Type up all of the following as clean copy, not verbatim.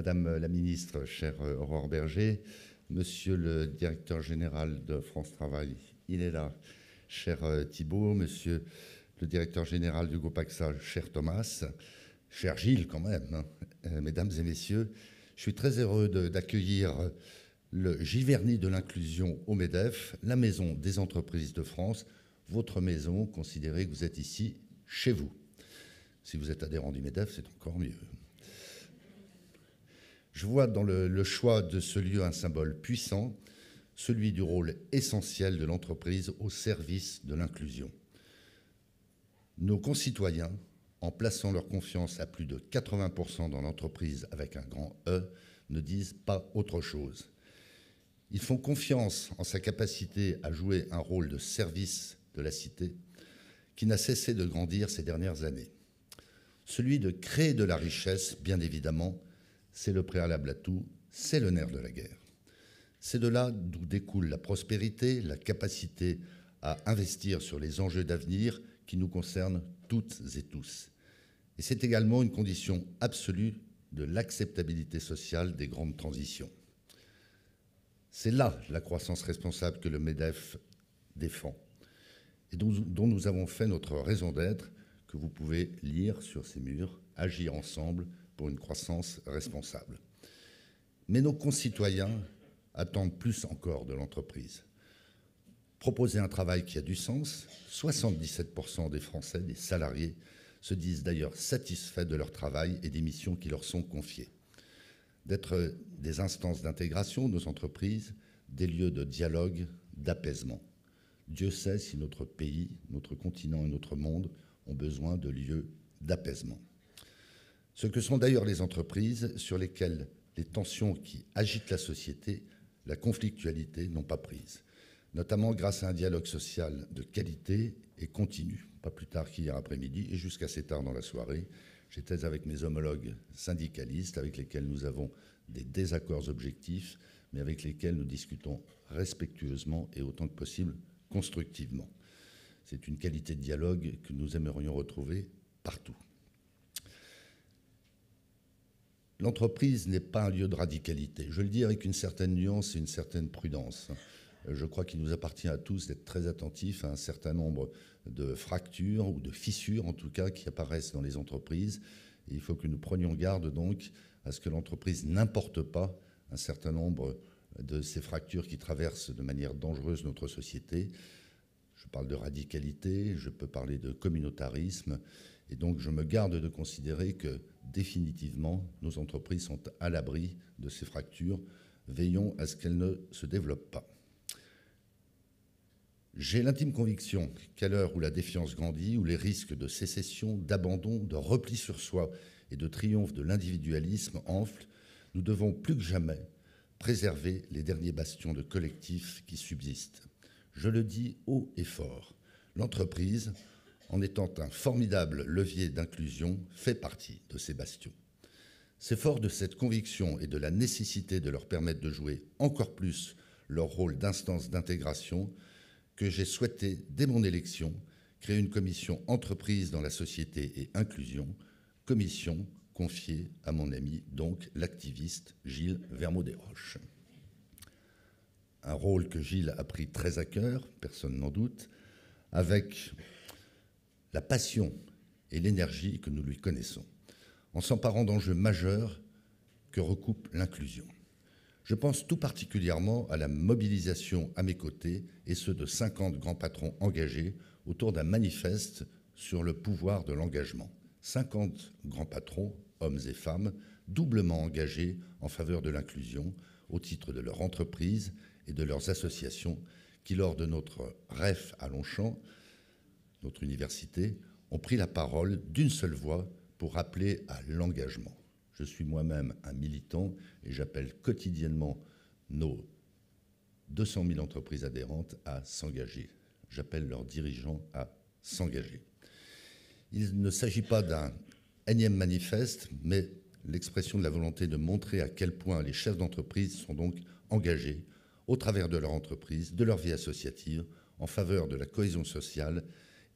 Madame la ministre, chère Aurore Berger, monsieur le directeur général de France Travail, il est là, cher Thibault, monsieur le directeur général du groupe AXA, cher Thomas, cher Gilles quand même, hein, mesdames et messieurs, je suis très heureux d'accueillir le Giverny de l'inclusion au MEDEF, la maison des entreprises de France, votre maison, considérez que vous êtes ici chez vous. Si vous êtes adhérent du MEDEF, c'est encore mieux. Je vois dans le choix de ce lieu un symbole puissant, celui du rôle essentiel de l'entreprise au service de l'inclusion. Nos concitoyens, en plaçant leur confiance à plus de 80% dans l'entreprise avec un grand E, ne disent pas autre chose. Ils font confiance en sa capacité à jouer un rôle de service de la cité qui n'a cessé de grandir ces dernières années. Celui de créer de la richesse, bien évidemment, c'est le préalable à tout, c'est le nerf de la guerre. C'est de là d'où découle la prospérité, la capacité à investir sur les enjeux d'avenir qui nous concernent toutes et tous. Et c'est également une condition absolue de l'acceptabilité sociale des grandes transitions. C'est là la croissance responsable que le MEDEF défend et dont nous avons fait notre raison d'être, que vous pouvez lire sur ces murs, agir ensemble pour une croissance responsable. Mais nos concitoyens attendent plus encore de l'entreprise. Proposer un travail qui a du sens, 77% des Français, des salariés, se disent d'ailleurs satisfaits de leur travail et des missions qui leur sont confiées. D'être des instances d'intégration de nos entreprises, des lieux de dialogue, d'apaisement. Dieu sait si notre pays, notre continent et notre monde ont besoin de lieux d'apaisement. Ce que sont d'ailleurs les entreprises sur lesquelles les tensions qui agitent la société, la conflictualité n'ont pas prise, notamment grâce à un dialogue social de qualité et continu. Pas plus tard qu'hier après-midi et jusqu'à assez tard dans la soirée, j'étais avec mes homologues syndicalistes avec lesquels nous avons des désaccords objectifs, mais avec lesquels nous discutons respectueusement et autant que possible constructivement. C'est une qualité de dialogue que nous aimerions retrouver partout. L'entreprise n'est pas un lieu de radicalité. Je le dis avec une certaine nuance et une certaine prudence. Je crois qu'il nous appartient à tous d'être très attentifs à un certain nombre de fractures ou de fissures, en tout cas, qui apparaissent dans les entreprises. Et il faut que nous prenions garde donc à ce que l'entreprise n'importe pas un certain nombre de ces fractures qui traversent de manière dangereuse notre société. Je parle de radicalité, je peux parler de communautarisme, et donc je me garde de considérer que définitivement nos entreprises sont à l'abri de ces fractures. Veillons à ce qu'elles ne se développent pas. J'ai l'intime conviction qu'à l'heure où la défiance grandit, où les risques de sécession, d'abandon, de repli sur soi et de triomphe de l'individualisme enflent, nous devons plus que jamais préserver les derniers bastions de collectifs qui subsistent. Je le dis haut et fort, l'entreprise, en étant un formidable levier d'inclusion, fait partie de ces bastions. C'est fort de cette conviction et de la nécessité de leur permettre de jouer encore plus leur rôle d'instance d'intégration que j'ai souhaité, dès mon élection, créer une commission entreprise dans la société et inclusion, commission confiée à mon ami, donc l'activiste Gilles Vermaux-Desroches. Un rôle que Gilles a pris très à cœur, personne n'en doute, avec la passion et l'énergie que nous lui connaissons, en s'emparant d'enjeux majeurs que recoupe l'inclusion. Je pense tout particulièrement à la mobilisation à mes côtés et ceux de 50 grands patrons engagés autour d'un manifeste sur le pouvoir de l'engagement. 50 grands patrons, hommes et femmes, doublement engagés en faveur de l'inclusion au titre de leur entreprise et de leurs associations qui, lors de notre REF à Longchamp, notre université, ont pris la parole d'une seule voix pour appeler à l'engagement. Je suis moi-même un militant et j'appelle quotidiennement nos 200 000 entreprises adhérentes à s'engager. J'appelle leurs dirigeants à s'engager. Il ne s'agit pas d'un énième manifeste, mais l'expression de la volonté de montrer à quel point les chefs d'entreprise sont donc engagés au travers de leur entreprise, de leur vie associative, en faveur de la cohésion sociale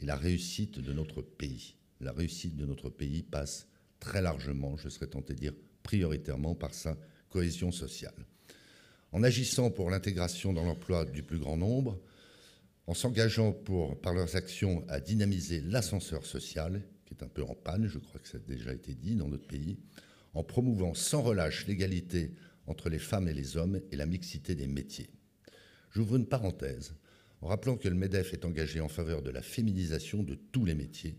et la réussite de notre pays. La réussite de notre pays passe très largement, je serais tenté de dire prioritairement par sa cohésion sociale. En agissant pour l'intégration dans l'emploi du plus grand nombre, en s'engageant par leurs actions à dynamiser l'ascenseur social, qui est un peu en panne, je crois que ça a déjà été dit dans notre pays, en promouvant sans relâche l'égalité entre les femmes et les hommes et la mixité des métiers. J'ouvre une parenthèse en rappelant que le MEDEF est engagé en faveur de la féminisation de tous les métiers,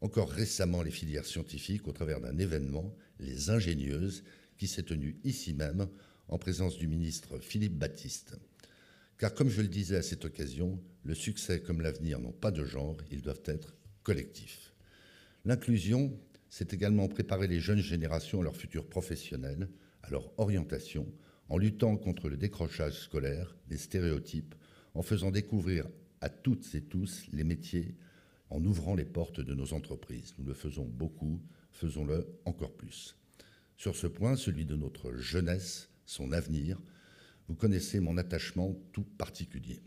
encore récemment les filières scientifiques au travers d'un événement, les Ingénieuses, qui s'est tenu ici même en présence du ministre Philippe Baptiste. Car comme je le disais à cette occasion, le succès comme l'avenir n'ont pas de genre, ils doivent être collectifs. L'inclusion, c'est également préparer les jeunes générations à leur futur professionnel, à leur orientation, en luttant contre le décrochage scolaire, les stéréotypes, en faisant découvrir à toutes et tous les métiers, en ouvrant les portes de nos entreprises. Nous le faisons beaucoup, faisons-le encore plus. Sur ce point, celui de notre jeunesse, son avenir, vous connaissez mon attachement tout particulier.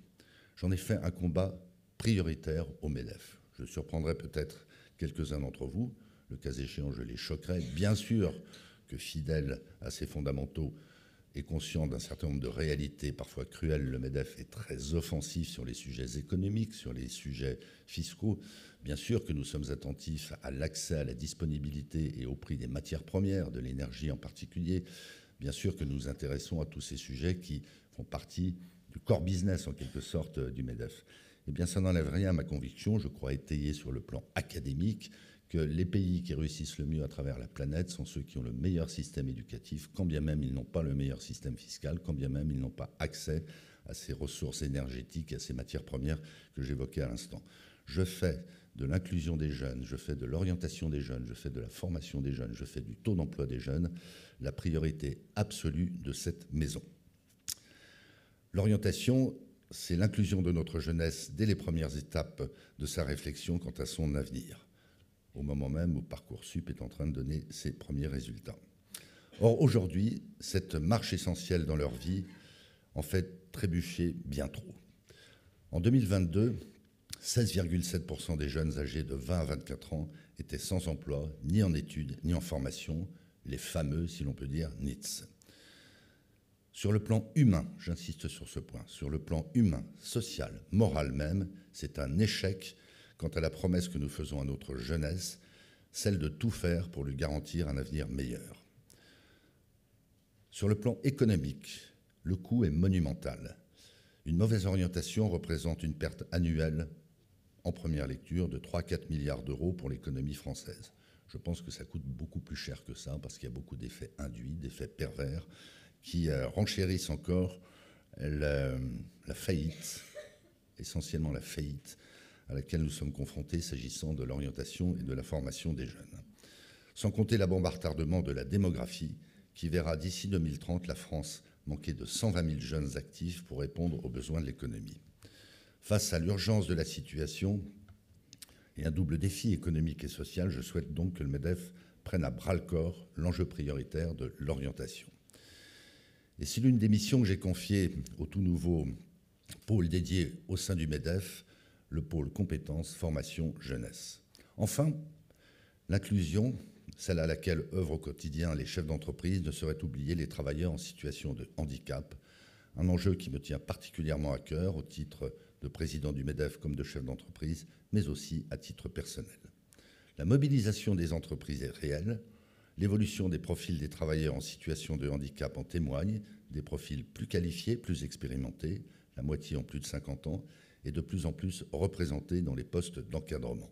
J'en ai fait un combat prioritaire au MEDEF. Je surprendrai peut-être quelques-uns d'entre vous, le cas échéant, je les choquerai. Bien sûr que fidèle à ses fondamentaux et conscient d'un certain nombre de réalités parfois cruelles, le MEDEF est très offensif sur les sujets économiques, sur les sujets fiscaux. Bien sûr que nous sommes attentifs à l'accès à la disponibilité et au prix des matières premières, de l'énergie en particulier. Bien sûr que nous nous intéressons à tous ces sujets qui font partie du core business, en quelque sorte, du MEDEF. Eh bien, ça n'enlève rien à ma conviction, je crois étayée sur le plan académique, que les pays qui réussissent le mieux à travers la planète sont ceux qui ont le meilleur système éducatif, quand bien même ils n'ont pas le meilleur système fiscal, quand bien même ils n'ont pas accès à ces ressources énergétiques, à ces matières premières que j'évoquais à l'instant. Je fais de l'inclusion des jeunes, je fais de l'orientation des jeunes, je fais de la formation des jeunes, je fais du taux d'emploi des jeunes, la priorité absolue de cette maison. L'orientation, c'est l'inclusion de notre jeunesse dès les premières étapes de sa réflexion quant à son avenir, au moment même où Parcoursup est en train de donner ses premiers résultats. Or, aujourd'hui, cette marche essentielle dans leur vie en fait trébucher bien trop. En 2022, 16,7% des jeunes âgés de 20 à 24 ans étaient sans emploi, ni en études, ni en formation, les fameux, si l'on peut dire, NEETs. Sur le plan humain, j'insiste sur ce point, sur le plan humain, social, moral même, c'est un échec quant à la promesse que nous faisons à notre jeunesse, celle de tout faire pour lui garantir un avenir meilleur. Sur le plan économique, le coût est monumental. Une mauvaise orientation représente une perte annuelle, en première lecture, de 3 à 4 milliards d'euros pour l'économie française. Je pense que ça coûte beaucoup plus cher que ça, parce qu'il y a beaucoup d'effets induits, d'effets pervers, qui renchérissent encore la faillite, essentiellement la faillite, à laquelle nous sommes confrontés s'agissant de l'orientation et de la formation des jeunes. Sans compter la bombe à retardement de la démographie, qui verra d'ici 2030 la France manquer de 120 000 jeunes actifs pour répondre aux besoins de l'économie. Face à l'urgence de la situation et un double défi économique et social, je souhaite donc que le MEDEF prenne à bras-le-corps l'enjeu prioritaire de l'orientation. Et c'est l'une des missions que j'ai confiées au tout nouveau pôle dédié au sein du MEDEF, le pôle compétences, formation, jeunesse. Enfin, l'inclusion, celle à laquelle œuvrent au quotidien les chefs d'entreprise, ne saurait oublier les travailleurs en situation de handicap, un enjeu qui me tient particulièrement à cœur au titre de président du MEDEF comme de chef d'entreprise, mais aussi à titre personnel. La mobilisation des entreprises est réelle. L'évolution des profils des travailleurs en situation de handicap en témoigne, des profils plus qualifiés, plus expérimentés, la moitié ont plus de 50 ans, et de plus en plus représentés dans les postes d'encadrement.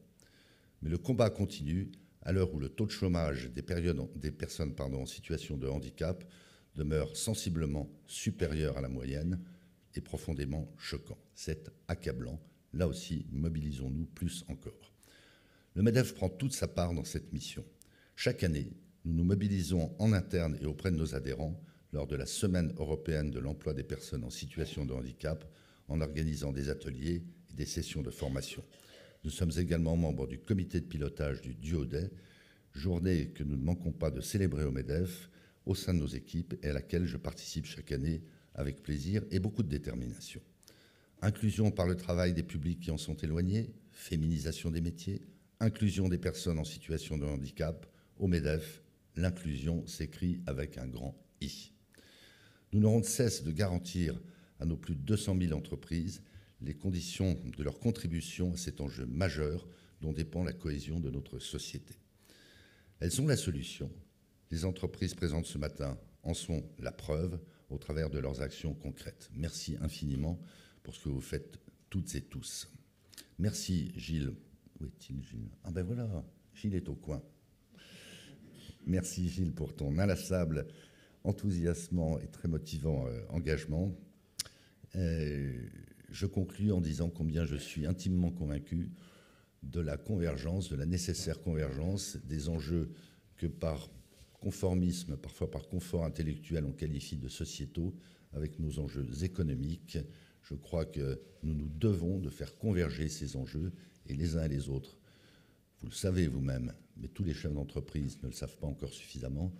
Mais le combat continue à l'heure où le taux de chômage des personnes en situation de handicap demeure sensiblement supérieur à la moyenne et profondément choquant. C'est accablant. Là aussi, mobilisons-nous plus encore. Le MEDEF prend toute sa part dans cette mission. Chaque année, nous nous mobilisons en interne et auprès de nos adhérents lors de la Semaine européenne de l'emploi des personnes en situation de handicap en organisant des ateliers et des sessions de formation. Nous sommes également membres du comité de pilotage du Duo Day, journée que nous ne manquons pas de célébrer au MEDEF au sein de nos équipes et à laquelle je participe chaque année avec plaisir et beaucoup de détermination. Inclusion par le travail des publics qui en sont éloignés, féminisation des métiers, inclusion des personnes en situation de handicap, au MEDEF, L'inclusion s'écrit avec un grand I. Nous n'aurons de cesse de garantir à nos plus de 200 000 entreprises les conditions de leur contribution à cet enjeu majeur dont dépend la cohésion de notre société. Elles ont la solution. Les entreprises présentes ce matin en sont la preuve au travers de leurs actions concrètes. Merci infiniment pour ce que vous faites toutes et tous. Merci Gilles. Où est-il Gilles? Ah ben voilà, Gilles est au coin. Merci Gilles pour ton inlassable, enthousiasmant et très motivant engagement. Je conclus en disant combien je suis intimement convaincu de la convergence, de la nécessaire convergence des enjeux que par conformisme, parfois par confort intellectuel, on qualifie de sociétaux, avec nos enjeux économiques. Je crois que nous nous devons de faire converger ces enjeux, et les uns et les autres, vous le savez vous-même, mais tous les chefs d'entreprise ne le savent pas encore suffisamment,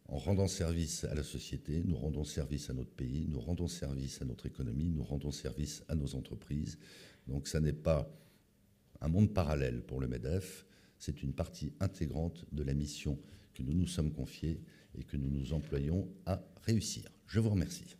en rendant service à la société, nous rendons service à notre pays, nous rendons service à notre économie, nous rendons service à nos entreprises. Donc ça n'est pas un monde parallèle pour le MEDEF, c'est une partie intégrante de la mission que nous nous sommes confiée et que nous nous employons à réussir. Je vous remercie.